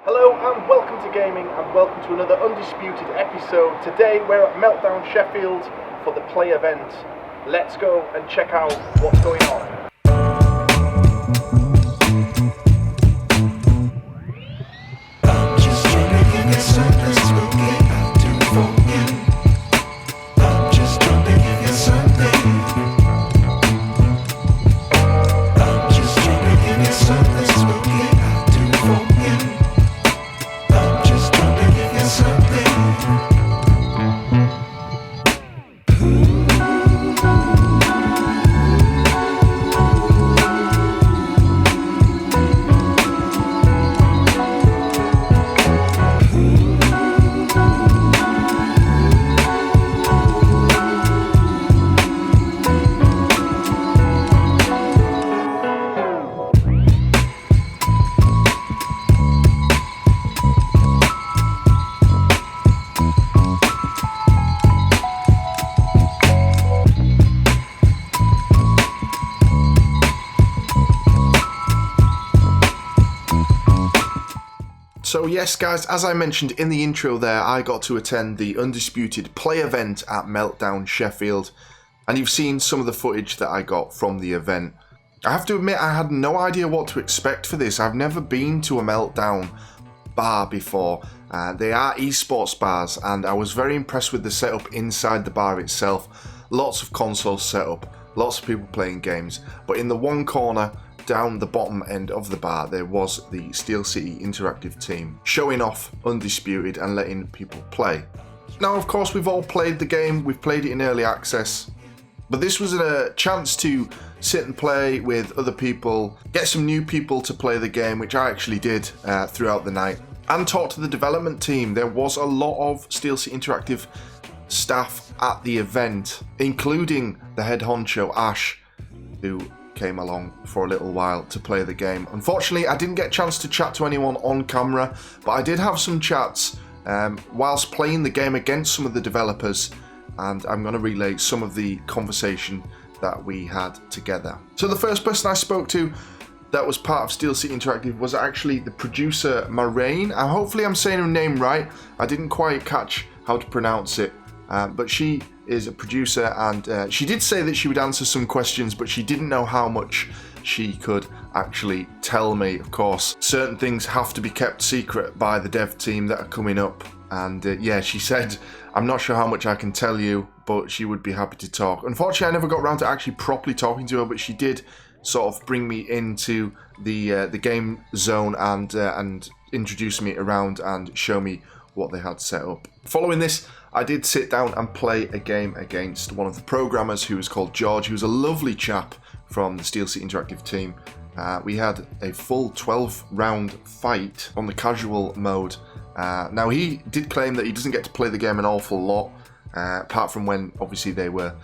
Hello and welcome to gaming and welcome to another Undisputed episode. Today we're at Meltdown Sheffield for the Play Event. Let's go and check out what's going on. So yes guys, as I mentioned in the intro there, I got to attend the Undisputed Play Event at Meltdown Sheffield, and you've seen some of the footage that I got from the event. I have to admit I had no idea what to expect for this. I've never been to a Meltdown bar before. They are esports bars and I was very impressed with the setup inside the bar itself. Lots of consoles set up, lots of people playing games, but in the one corner down the bottom end of the bar there was the Steel City Interactive team showing off Undisputed and letting people play. Now of course we've all played the game, we've played it in early access, but this was a chance to sit and play with other people, get some new people to play the game, which I actually did throughout the night, and talk to the development team. There was a lot of Steel City Interactive staff at the event, including the head honcho Ash, who came along for a little while to play the game. Unfortunately, I didn't get a chance to chat to anyone on camera, but I did have some chats whilst playing the game against some of the developers, and I'm going to relay some of the conversation that we had together. So the first person I spoke to that was part of Steel City Interactive was actually the producer Moraine. Hopefully I'm saying her name right. I didn't quite catch how to pronounce it, but she is a producer, and she did say that she would answer some questions, but she didn't know how much she could actually tell me. Of course, certain things have to be kept secret by the dev team that are coming up, and yeah, she said, I'm not sure how much I can tell you, but she would be happy to talk. Unfortunately, I never got around to actually properly talking to her, but she did sort of bring me into the game zone and introduce me around and show me what they had set up. Following this, I did sit down and play a game against one of the programmers, who was called George. He was a lovely chap from the Steel City Interactive team. We had a full 12-round fight on the casual mode. Now he did claim that he doesn't get to play the game an awful lot, apart from when obviously they were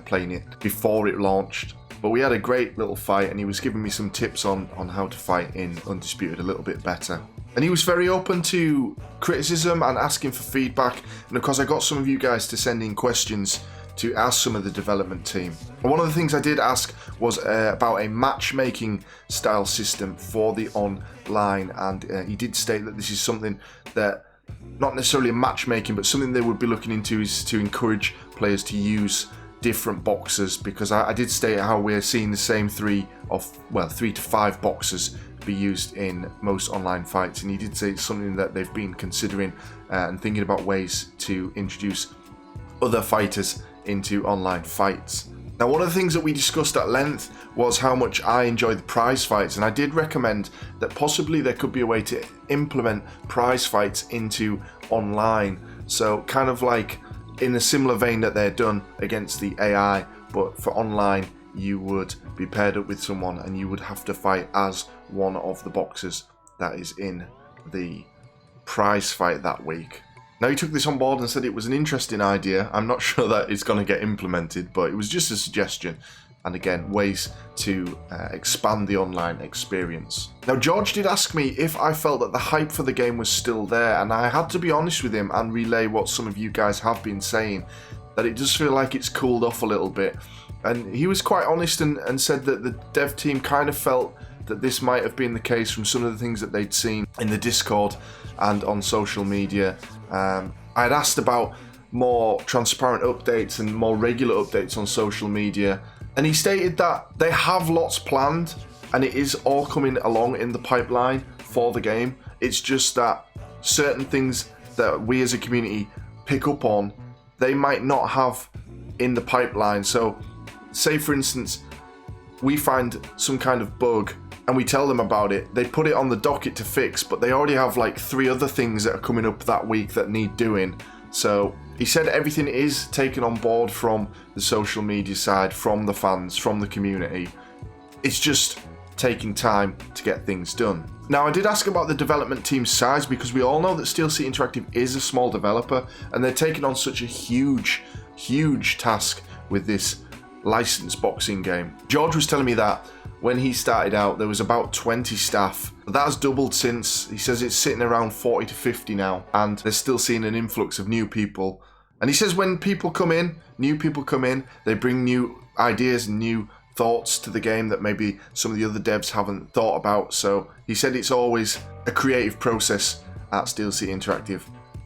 playing it before it launched. But we had a great little fight, and he was giving me some tips on how to fight in Undisputed a little bit better. And he was very open to criticism and asking for feedback. And of course I got some of you guys to send in questions to ask some of the development team. And one of the things I did ask was about a matchmaking style system for the online, and he did state that this is something that, not necessarily a matchmaking, but something they would be looking into, is to encourage players to use different boxes, because I did state how we're seeing the same 3 to 5 boxes be used in most online fights, and he did say it's something that they've been considering and thinking about ways to introduce other fighters into online fights. Now, one of the things that we discussed at length was how much I enjoy the prize fights, and I did recommend that possibly there could be a way to implement prize fights into online, so kind of like in a similar vein that they're done against the AI, but for online you would be paired up with someone and you would have to fight as one of the boxers that is in the prize fight that week. Now, he took this on board and said it was an interesting idea. I'm not sure that it's going to get implemented, but it was just a suggestion, and again, ways to expand the online experience. Now, George did ask me if I felt that the hype for the game was still there, and I had to be honest with him and relay what some of you guys have been saying, that it does feel like it's cooled off a little bit. And he was quite honest and said that the dev team kind of felt that this might have been the case from some of the things that they'd seen in the Discord and on social media. I had asked about more transparent updates and more regular updates on social media, and he stated that they have lots planned and it is all coming along in the pipeline for the game. It's just that certain things that we as a community pick up on, they might not have in the pipeline. So say for instance we find some kind of bug and we tell them about it, they put it on the docket to fix, but they already have like 3 other things that are coming up that week that need doing. So he said everything is taken on board from the social media side, from the fans, from the community. It's just taking time to get things done. Now, I did ask about the development team's size because we all know that Steel City Interactive is a small developer and they're taking on such a huge task with this licensed boxing game. George was telling me that when he started out there was about 20 staff. That has doubled since. He says it's sitting around 40 to 50 now, and they're still seeing an influx of new people. And he says when people come in, new people come in, they bring new ideas and new thoughts to the game that maybe some of the other devs haven't thought about. So he said it's always a creative process at Steel City Interactive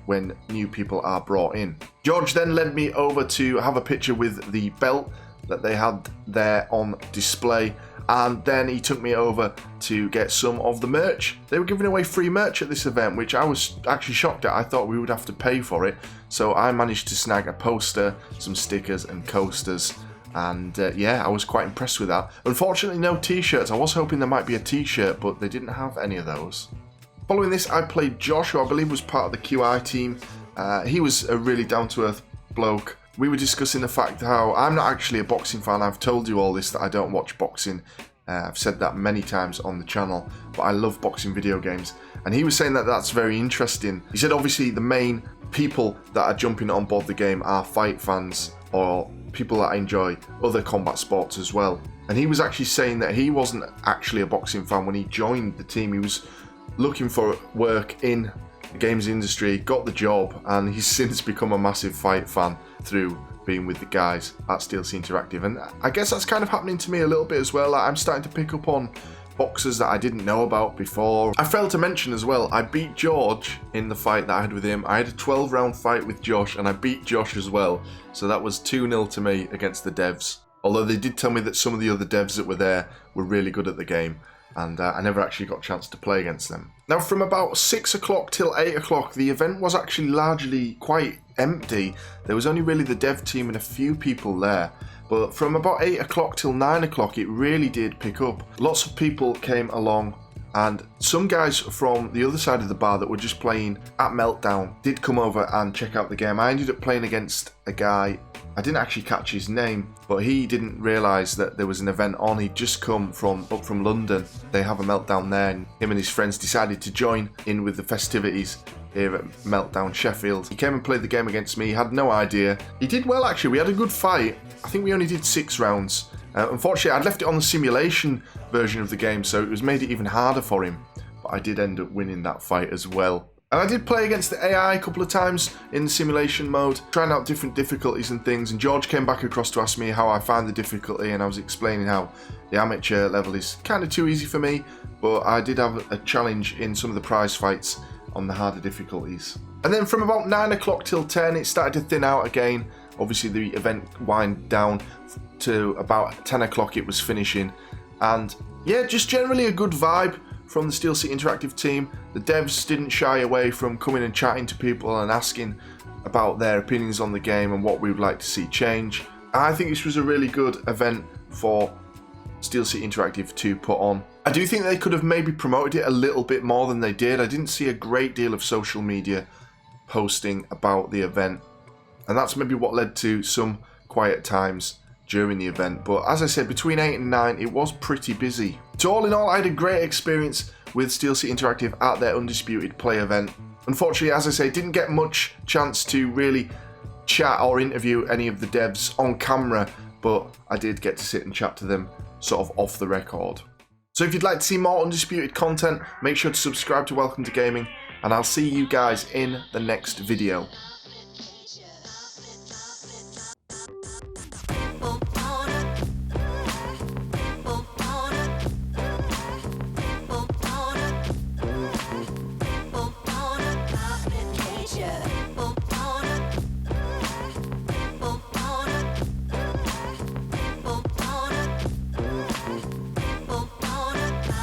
when new people are brought in. George then led me over to have a picture with the belt that they had there on display, and then he took me over to get some of the merch. They were giving away free merch at this event, which I was actually shocked at. I thought we would have to pay for it. So I managed to snag a poster, some stickers and coasters, and yeah, I was quite impressed with that. Unfortunately no t-shirts. I was hoping there might be a t-shirt, but they didn't have any of those. Following this, I played Josh, who I believe was part of the QI team. He was a really down-to-earth bloke. We were discussing the fact how I'm not actually a boxing fan. I've told you all this, that I don't watch boxing. I've said that many times on the channel, but I love boxing video games. And he was saying that that's very interesting. He said obviously the main people that are jumping on board the game are fight fans or people that enjoy other combat sports as well. And he was actually saying that he wasn't actually a boxing fan when he joined the team. He was looking for work in the games industry, got the job, and he's since become a massive fight fan through being with the guys at Steel City Interactive. And I guess that's kind of happening to me a little bit as well. I'm starting to pick up on boxers that I didn't know about before. I failed to mention as well, I beat George in the fight that I had with him. I had a 12-round fight with Josh and I beat Josh as well. So that was 2-0 to me against the devs. Although they did tell me that some of the other devs that were there were really good at the game, and I never actually got a chance to play against them. Now, from about 6 o'clock till 8 o'clock, the event was actually largely quite empty. There was only really the dev team and a few people there. But from about 8 o'clock till 9 o'clock, it really did pick up. Lots of people came along, and some guys from the other side of the bar that were just playing at Meltdown did come over and check out the game. I ended up playing against a guy, I didn't actually catch his name, but he didn't realise that there was an event on. He'd just come up from London. They have a Meltdown there, and him and his friends decided to join in with the festivities here at Meltdown Sheffield. He came and played the game against me. He had no idea. He did well actually. We had a good fight. I think we only did 6 rounds. Unfortunately, I'd left it on the simulation version of the game, so it was made it even harder for him. But I did end up winning that fight as well. And I did play against the AI a couple of times in the simulation mode, trying out different difficulties and things. And George came back across to ask me how I found the difficulty, and I was explaining how the amateur level is kind of too easy for me, but I did have a challenge in some of the prize fights on the harder difficulties. And then from about 9 o'clock till 10, it started to thin out again. Obviously the event wind down to about 10 o'clock it was finishing. And yeah, just generally a good vibe from the Steel City Interactive team. The devs didn't shy away from coming and chatting to people and asking about their opinions on the game and what we would like to see change. I think this was a really good event for Steel City Interactive to put on. I do think they could have maybe promoted it a little bit more than they did. I didn't see a great deal of social media posting about the event, and that's maybe what led to some quiet times during the event. But as I said, between 8 and 9 it was pretty busy. So all in all, I had a great experience with Steel City Interactive at their Undisputed Play event. Unfortunately, as I say, didn't get much chance to really chat or interview any of the devs on camera, but I did get to sit and chat to them sort of off the record. So if you'd like to see more Undisputed content, make sure to subscribe to Welcome to Gaming, and I'll see you guys in the next video.